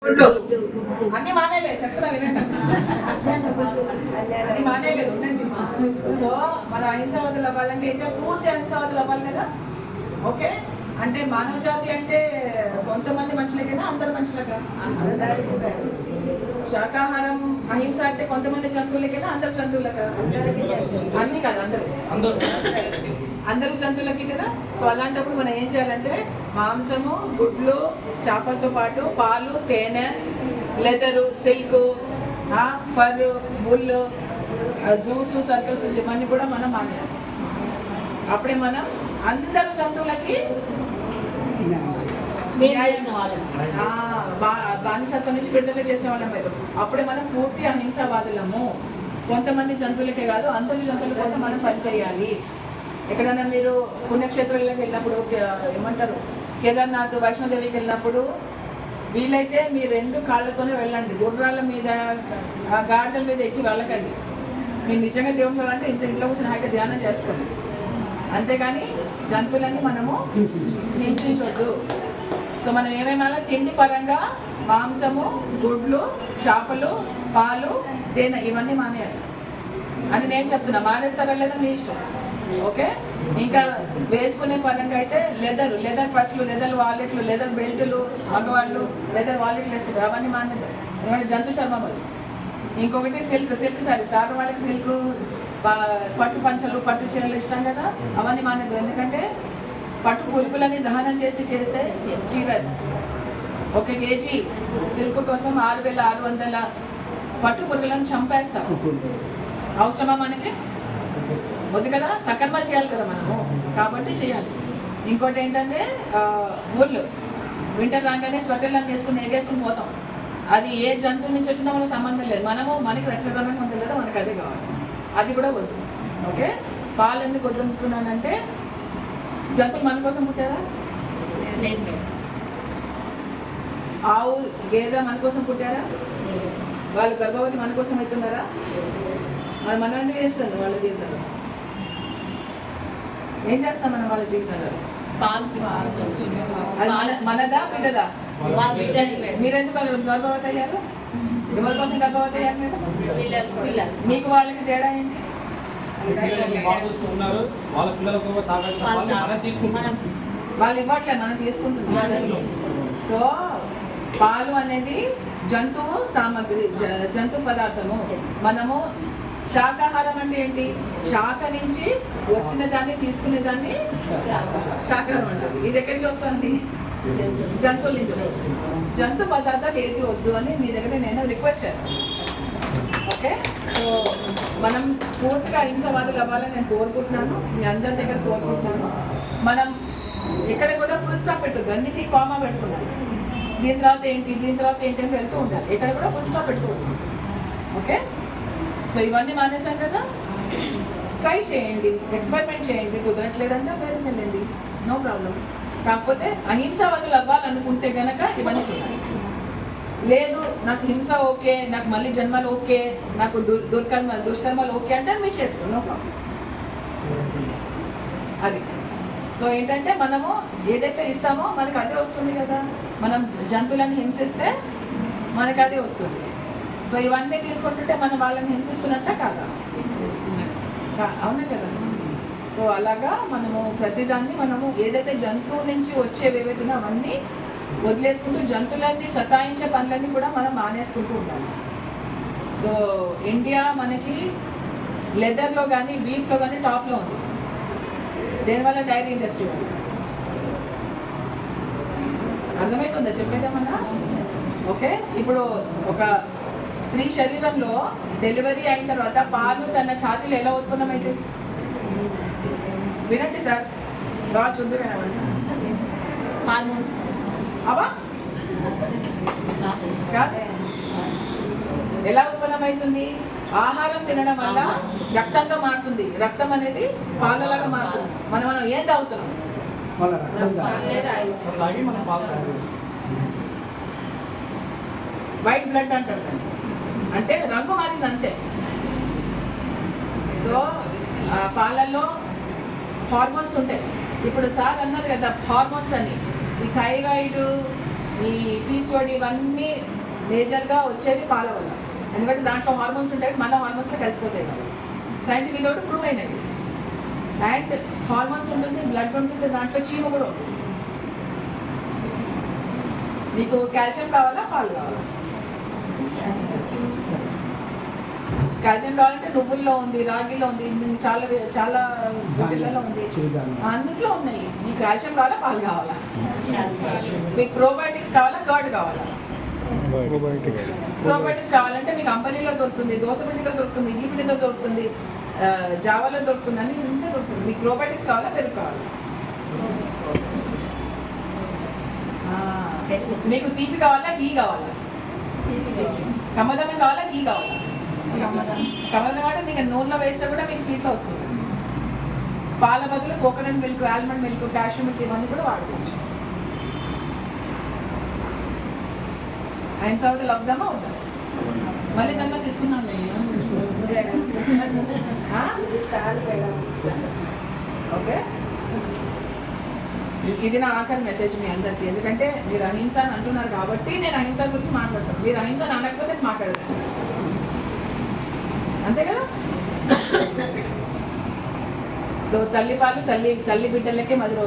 అన్ని మానేలేదు చెప్తున్నా వినండి, అన్ని మానేలేదు ఉండండి. సో మన అహింసావాదులు అవ్వాలంటే ఏం చేయాలి? పూర్తి అహింసావాదులు అవ్వాలి కదా. ఓకే, అంటే మానవ జాతి అంటే కొంతమంది మనుషులకైనా అందరు మనుషులకా? శాకాహారం అహింస అంటే కొంతమంది జంతువులకైనా అందరు జంతువులకా? అన్ని కాదు, అందరూ జంతువులకి కదా. సో అలాంటప్పుడు మనం ఏం చేయాలంటే మాంసము, గుడ్లు, చేపలతో పాటు పాలు, తేనె, leather, silk, for, bull, juice, circus ఇవన్నీ కూడా మనం మానేయాలి. అప్పుడే మనం అందరు జంతువులకి బానిసత్వం నుంచి విడుదల చేసిన వాళ్ళం. అప్పుడే మనం పూర్తి అహింసావాదులము. కొంతమంది జంతువులకే కాదు, అందరి జంతువుల కోసం మనం పనిచేయాలి. ఎక్కడైనా మీరు పుణ్యక్షేత్రాలకు వెళ్ళినప్పుడు ఏమంటారు, కేదార్నాథ్, వైష్ణోదేవికి వెళ్ళినప్పుడు వీలైతే మీ 2 కాళ్ళతోనే వెళ్ళండి. గుర్రాల మీద, గాడిదల మీద ఎక్కి వెళ్ళకండి. మీరు నిజంగా దేవుడు అంటే ఇంట్లో కూర్చొని హాయిగా ధ్యానం చేసుకోండి. అంతేగాని జంతువులన్నీ మనము హింసించవద్దు. సో మనం ఏమేమైనా తిండి పరంగా మాంసము, గుడ్లు, చేపలు, పాలు, తేనె ఇవన్నీ మానేయాలి అని నేను చెప్తున్నా. మానేస్తారా లేదా మీ ఇష్టం. ఓకే, ఇంకా వేసుకునే పరంగా అయితే లెదర్ పర్సులు, లెదర్ వాలెట్లు, లెదర్ బెల్టులు, మగవాళ్ళు లెదర్ వాలెట్లు వేసుకుంటారు, అవన్నీ మానేద్దాం. ఎందుకంటే జంతు చర్మం అది. ఇంకొకటి సిల్క్ సారీ, సార్ వాళ్ళకి సిల్క్, పట్టు పంచలు, పట్టు చీరలు ఇష్టం కదా, అవన్నీ మానేద్దాం. ఎందుకంటే పట్టు పురుగులని దహనం చేస్తే చీర 1 కేజీ సిల్క్ కోసం 6,600 పట్టు పురుగులను చంపేస్తాం. అవసరమా మనకి? వద్దు కదా, సకర్మ చేయాలి కదా మనము, కాబట్టి చేయాలి. ఇంకోటి ఏంటంటే ఊళ్ళు వింటర్ రాగానే స్వెటర్లను వేసుకుని ఎగేసుకుని పోతాం. అది ఏ జంతువు నుంచి వచ్చినా మనకు సంబంధం లేదు. మనకి రక్షకరంగా ఉంటుంది లేదా, మనకు అదే కావాలి. అది కూడా వద్దు. ఓకే, పాలు ఎందుకు వద్దుకుంటున్నానంటే జంతువులు మన కోసం పుట్టారా? ఆవు, గేదె మన కోసం పుట్టారా? వాళ్ళు గర్భవతి మన కోసం అవుతున్నారా? మనం ఎందుకు చేస్తుంది వాళ్ళ జీవితంలో? ఏం చేస్తాం మనం వాళ్ళ జీవితంలో? మనదా బిడ్డదా? మీరెందుకు గర్భవతి అయ్యారు? ఎవరి కోసం గర్భవతి అయ్యారు మీరు? మీకు వాళ్ళకి తేడా ఏంటి? వాళ్ళు ఇవ్వట్లే, మనం తీసుకుంటున్నాం. సో పాలు అనేది జంతువు సామాగ్రి, జంతు పదార్థము. మనము శాకాహారం అంటే ఏంటి? శాఖ నుంచి వచ్చిన దాన్ని తీసుకునే దాన్ని శాకాహారం అంటారు. ఇది ఎక్కడికి వస్తుంది? జంతువుల నుంచి వస్తుంది. జంతు పదార్థాలు ఏది వద్దు అని మీ దగ్గర నేను రిక్వెస్ట్ చేస్తాను. ఓకే, సో మనం పూర్తిగా అహింసావాదులు అవ్వాలని నేను కోరుకుంటున్నాను, మీ అందరి దగ్గర కోరుకుంటున్నాను. మనం ఇక్కడ కూడా ఫుల్ స్టాప్ పెట్టద్దు, అన్నిటికీ కామా పెట్టుకున్నాను. దీని తర్వాత ఏంటి అని వెళ్తూ ఉండాలి. ఇక్కడ కూడా ఫుల్ స్టాప్ పెట్టుకోండి. ఓకే, సో ఇవన్నీ మానేసాం కదా, ట్రై చేయండి, ఎక్స్పెరిమెంట్ చేయండి. కుదరట్లేదంటే వేరే వెళ్ళండి, నో ప్రాబ్లం. కాకపోతే అహింసావాదులు అవ్వాలనుకుంటే కనుక ఇవన్నీ చేయాలి. లేదు నాకు హింస ఓకే, నాకు మళ్ళీ జన్మలు ఓకే, నాకు దుష్కర్మలు ఓకే అంటే మీరు చేసుకోండి, నో ప్రాబ్లం. అది. సో ఏంటంటే మనము ఏదైతే ఇస్తామో మనకు అదే వస్తుంది కదా. మనం జంతువులను హింసిస్తే మనకు అదే వస్తుంది. సో ఇవన్నీ తీసుకుంటుంటే మనం వాళ్ళని హింసిస్తున్నట్ట కాదా? అవునా కదా. సో అలాగా మనము ప్రతిదాన్ని మనము ఏదైతే జంతువు నుంచి వచ్చేవి ఏవైతే అవన్నీ వదిలేసుకుంటూ జంతువులన్నీ సతాయించే పనులన్నీ కూడా మనం మానేసుకుంటూ ఉండాలి. సో ఇండియా మనకి లెదర్లో కానీ బీఫ్లో కానీ టాప్లో ఉంది. దేనివల్ల? డైరీ ఇండస్ట్రీ వల్ల. అర్థమవుతుందా చెప్పేదేమన్నా? ఓకే, ఇప్పుడు ఒక స్త్రీ శరీరంలో డెలివరీ అయిన తర్వాత పాలు తన ఛాతీలో ఎలా ఉత్పన్నమైతే వినండి సార్, బాగా చూద్దు వినవండి. హార్మోన్స్ అవా ఎలా ఉత్పన్నమవుతుంది? ఆహారం తినడం వల్ల రక్తంగా మారుతుంది. రక్తం అనేది పాలలాగా మారుతుంది. మనం ఏం తాగుతున్నాం? వైట్ బ్లడ్ అంటారు, అంటే రంగు మారింది అంతే. సో పాలల్లో హార్మోన్స్ ఉంటాయి. ఇప్పుడు సార్ అన్నారు కదా హార్మోన్స్ అని, ఈ థైరాయిడ్, ఈ పీసీఓడి ఇవన్నీ మేజర్గా వచ్చేవి పాల వల్ల. ఎందుకంటే దాంట్లో హార్మోన్స్ ఉంటాయి, మన హార్మోన్స్లో కలిసిపోతాయి కాబట్టి సైంటిఫిక్ కూడా ప్రూవ్ అయినవి. అండ్ హార్మోన్స్ ఉంటుంది, బ్లడ్ ఉంటుంది, దాంట్లో చీమ కూడా ఉంటుంది. మీకు కాల్షియం కావాలా, పాలు కావాలా? కాల్షియం కావాలంటే నువ్వుల్లో ఉంది, రాగిలో ఉంది, చాలా చాలా వీటిల్లో ఉంది, అన్నిట్లో ఉన్నాయి. మీకు కాల్షియం కావాలా, పాలు కావాలా? మీకు ప్రోబయోటిక్స్ కావాలా, కర్డ్ కావాలా? ప్రోబయోటిక్స్ కావాలంటే మీకు అంబలిలో దొరుకుతుంది, దోశ పిండిలో దొరుకుతుంది, ఇడ్లీ పిండిలో దొరుకుతుంది, జావాలో దొరుకుతుంది, అన్ని ఇంట్లో దొరుకుతుంది. మీకు ప్రోబయోటిక్స్ కావాలా, పెరుగు కావాలా? మీకు తీపి కావాలా, ఘీ కావాలా? కమ్మదనం కావాలా, ఘీ కావాలా? కమ్మదనం అంటే మీకు నూనెలో వేస్తే కూడా మీకు స్వీట్లో వస్తుంది. పాల బదులు coconut milk, almond milk, cashew milk ఇవన్నీ కూడా వాడుకోవచ్చు. ఆయన సౌట లబ్దామా అవుతా మళ్ళీ జన్మ తీసుకుందాం. ఓకే, ఇది నా ఆఖరి మెసేజ్ మీ అందరికీ. ఎందుకంటే మీరు అహింస అని అంటున్నారు కాబట్టి నేను అహింస గురించి మాట్లాడతాను. మీరు అహింస అని అనకపోతే మాట్లాడతాను, అంతే కదా? సో తల్లి పాలు తల్లి బిడ్డలకే 10 రోజులు.